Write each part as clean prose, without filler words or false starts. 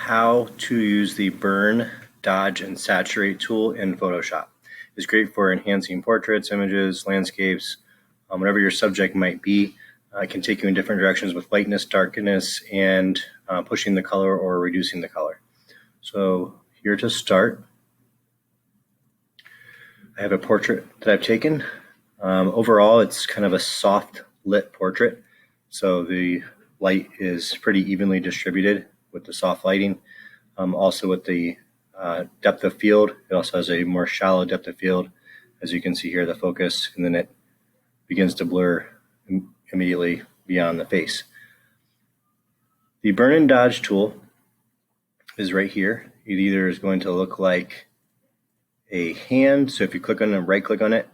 how to use the burn, dodge, and saturate tool in Photoshop. It's great for enhancing portraits, images, landscapes, whatever your subject might be. It can take you in different directions with lightness, darkness, and pushing the color or reducing the color. So here to start, I have a portrait that I've taken. Overall, it's kind of a soft lit portrait, so the light is pretty evenly distributed with the soft lighting. Also with the depth of field, it also has a more shallow depth of field. As you can see here, the focus, and then it begins to blur immediately beyond the face. The burn and dodge tool is right here. It either is going to look like a hand, so if you click on it, right click on it,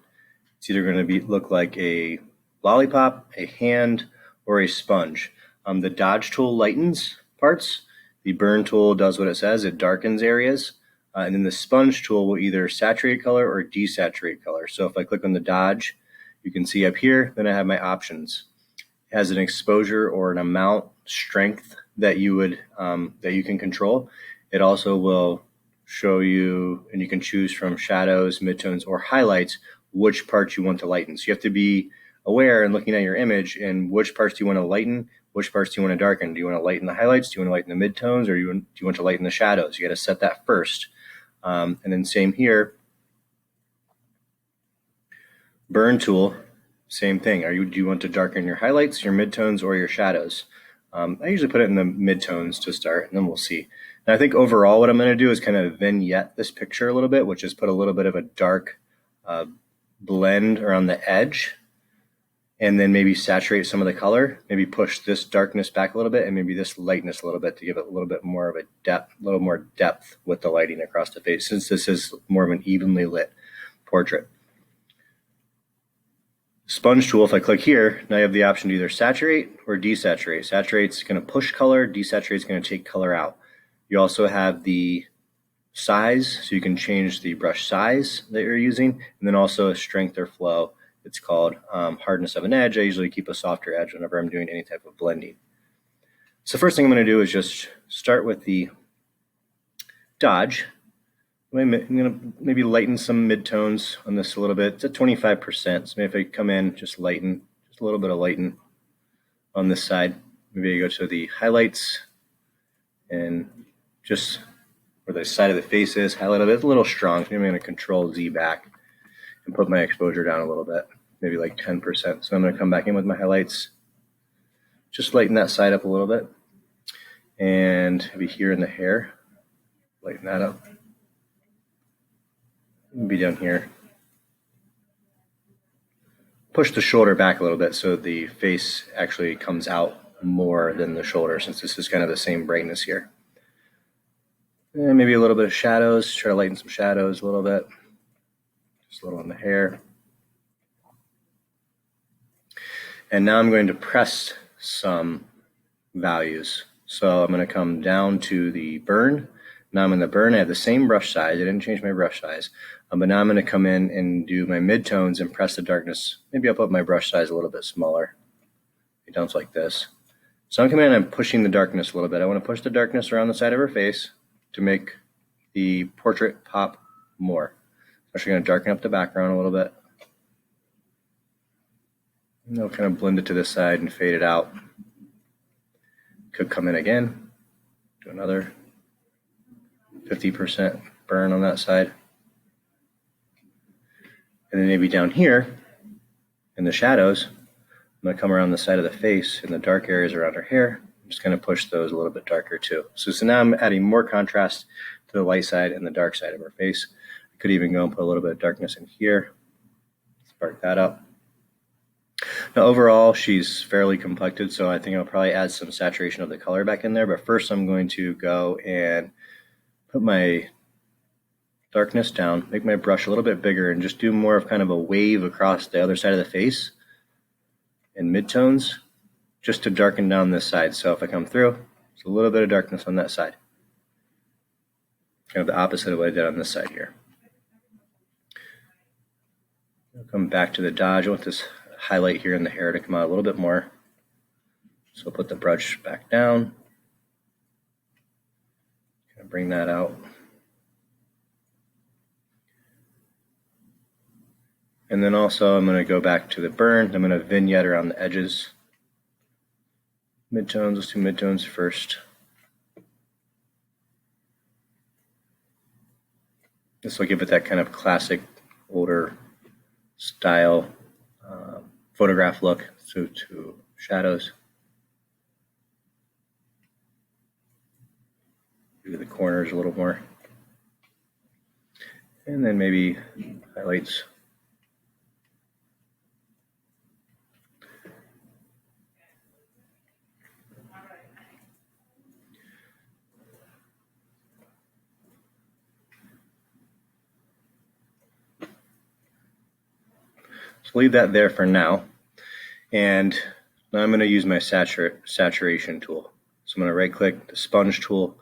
it's either going to look like a lollipop, a hand, or a sponge. The dodge tool lightens parts. The burn tool does what it says, it darkens areas. And then the sponge tool will either saturate color or desaturate color. So if I click on the dodge, you can see up here, then I have my options. It has an exposure or an amount, strength that you can control. It also will show you, and you can choose from shadows, midtones, or highlights, which parts you want to lighten. So you have to be aware and looking at your image and which parts do you want to lighten, which parts do you want to darken. Do you want to lighten the highlights? Do you want to lighten the midtones? Or do you want to lighten the shadows? You got to set that first. And then same here. Burn tool, same thing. Do you want to darken your highlights, your midtones, or your shadows? I usually put it in the midtones to start, and then we'll see. And I think overall what I'm going to do is kind of vignette this picture a little bit, which is put a little bit of a dark blend around the edge, and then maybe saturate some of the color, maybe push this darkness back a little bit, and maybe this lightness a little bit to give it a little bit more of a depth, a little more depth with the lighting across the face, since this is more of an evenly lit portrait. Sponge tool, if I click here, now I have the option to either saturate or desaturate. Saturate's going to push color, desaturate's going to take color out. You also have the size, so you can change the brush size that you're using, and then also strength or flow. It's called hardness of an edge. I usually keep a softer edge whenever I'm doing any type of blending. So first thing I'm going to do is just start with the dodge. I'm going to maybe lighten some midtones on this a little bit. It's at 25%, so maybe if I come in, just lighten, just a little bit of lighten on this side. Maybe I go to the highlights and just where the side of the face is, highlight it. It's a little strong, so maybe I'm going to Control Z back and put my exposure down a little bit, maybe like 10%. So I'm going to come back in with my highlights, just lighten that side up a little bit, and maybe here in the hair, lighten that up. Maybe down here. Push the shoulder back a little bit so the face actually comes out more than the shoulder, since this is kind of the same brightness here. And maybe a little bit of shadows, try to lighten some shadows a little bit. Just a little on the hair. And now I'm going to press some values. So I'm going to come down to the burn. Now I'm in the burn. I have the same brush size. I didn't change my brush size. But now I'm going to come in and do my midtones and press the darkness. Maybe I'll put my brush size a little bit smaller. It sounds like this. So I'm coming in and I'm pushing the darkness a little bit. I want to push the darkness around the side of her face to make the portrait pop more. I'm actually going to darken up the background a little bit. And I'll kind of blend it to this side and fade it out. Could come in again, do another 50% burn on that side. And then maybe down here in the shadows, I'm going to come around the side of the face in the dark areas around her hair. I'm just going to push those a little bit darker too. So now I'm adding more contrast to the light side and the dark side of her face. I could even go and put a little bit of darkness in here, spark that up. Now overall, she's fairly complected, so I think I'll probably add some saturation of the color back in there. But first I'm going to go and put my darkness down, make my brush a little bit bigger, and just do more of kind of a wave across the other side of the face and midtones, just to darken down this side. So if I come through, there's a little bit of darkness on that side. Kind of the opposite of what I did on this side here. I'll come back to the dodge. I want this highlight here in the hair to come out a little bit more. So I'll put the brush back down. bring that out. And then also I'm going to go back to the burn. I'm going to vignette around the edges. Midtones, let's do midtones first. This will give it that kind of classic, older style photograph look. So to shadows. Do the corners a little more. And then maybe highlights. So leave that there for now. And now I'm going to use my saturation tool. So I'm going to right click the sponge tool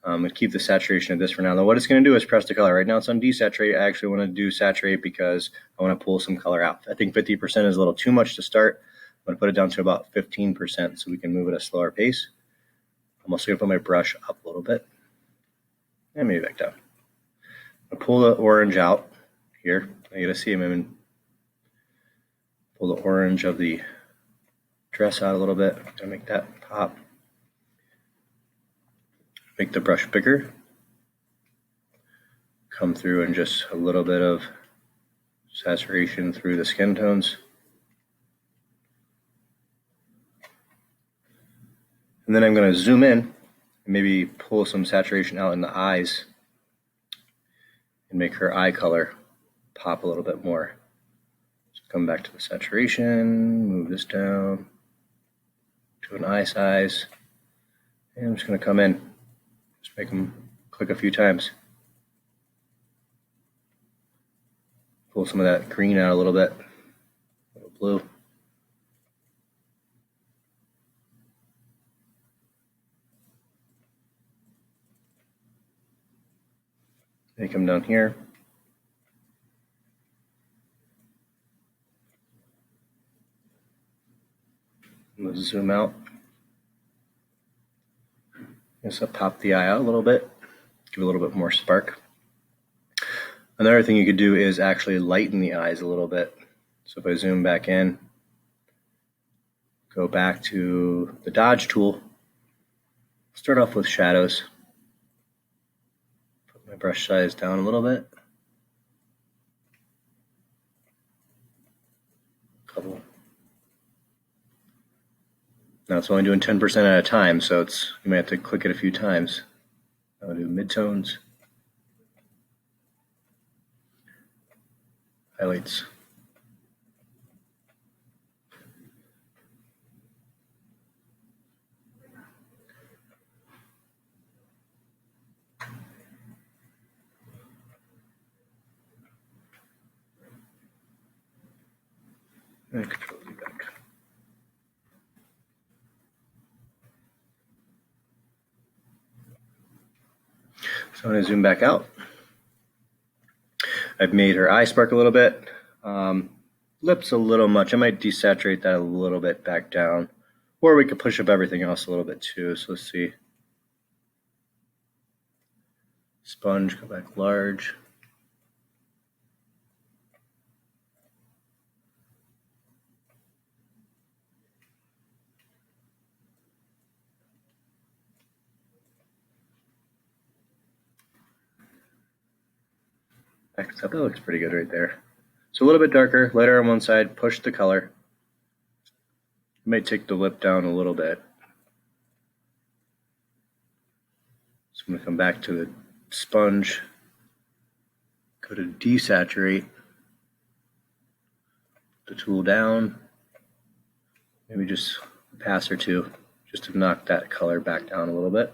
and keep the saturation of this for now. Now what it's going to do is press the color. Right now it's on desaturate. I actually want to do saturate because I want to pull some color out. I think 50% is a little too much to start. I'm going to put it down to about 15% so we can move at a slower pace. I'm also going to put my brush up a little bit and maybe back down. I'll pull the orange out here. I get to see him. Pull the orange of the dress out a little bit to make that pop. Make the brush bigger. Come through and just a little bit of saturation through the skin tones. And then I'm going to zoom in and maybe pull some saturation out in the eyes and make her eye color pop a little bit more. So come back to the saturation, move this down to an eye size, and I'm just going to come in, just make them click a few times. Pull some of that green out a little bit, a little blue. They come down here. Let's zoom out. Just pop the eye out a little bit, give a little bit more spark. Another thing you could do is actually lighten the eyes a little bit. So if I zoom back in, go back to the dodge tool, start off with shadows. Put my brush size down a little bit. Couple. Now it's only doing 10% at a time, so you might have to click it a few times. I'll do midtones. Highlights. And Control Z back. So I'm going to zoom back out. I've made her eye spark a little bit. Lips a little much. I might desaturate that a little bit back down. Or we could push up everything else a little bit too. So let's see. Sponge, go back large. Next up, that looks pretty good right there. So a little bit darker, lighter on one side, push the color. You might take the lip down a little bit. So I'm going to come back to the sponge, go to desaturate, the tool down, maybe just a pass or two, just to knock that color back down a little bit.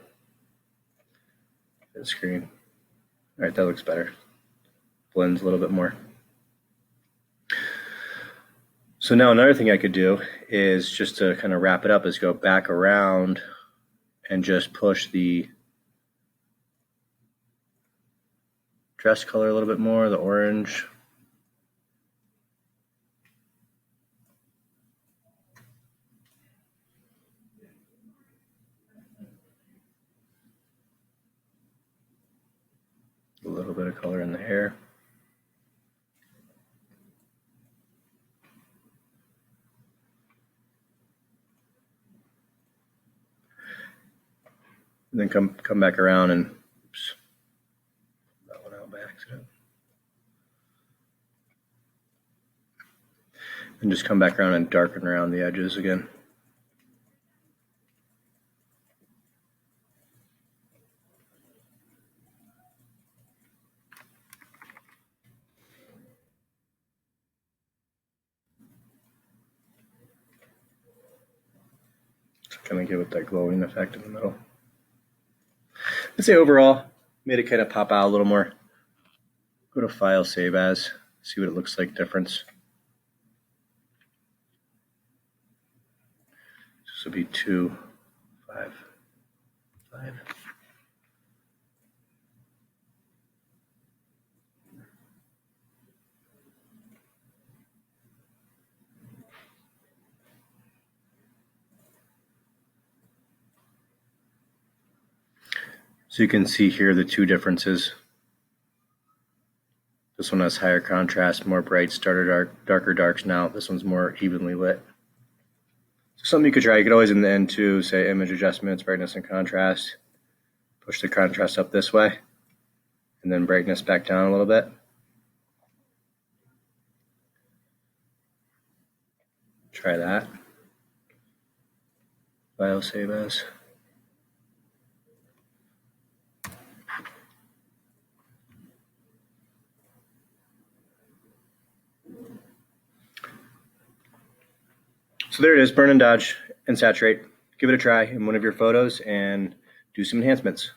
The screen. All right, that looks better. Blends a little bit more. So now another thing I could do is just to kind of wrap it up is go back around and just push the dress color a little bit more, the orange. bit of color in the hair. And then come back around and oops, that one out by accident. And just come back around and darken around the edges again. Kind of give it that glowing effect in the middle. I'd say overall, made it kind of pop out a little more. Go to File, Save As, see what it looks like difference. This will be 2, 5, 5. So you can see here the two differences. This one has higher contrast, more bright, darker darks now. This one's more evenly lit. So something you could try. You could always in the end too say image adjustments, brightness and contrast. Push the contrast up this way and then brightness back down a little bit. Try that. File, Save As. So there it is, burn and dodge and saturate. Give it a try in one of your photos and do some enhancements.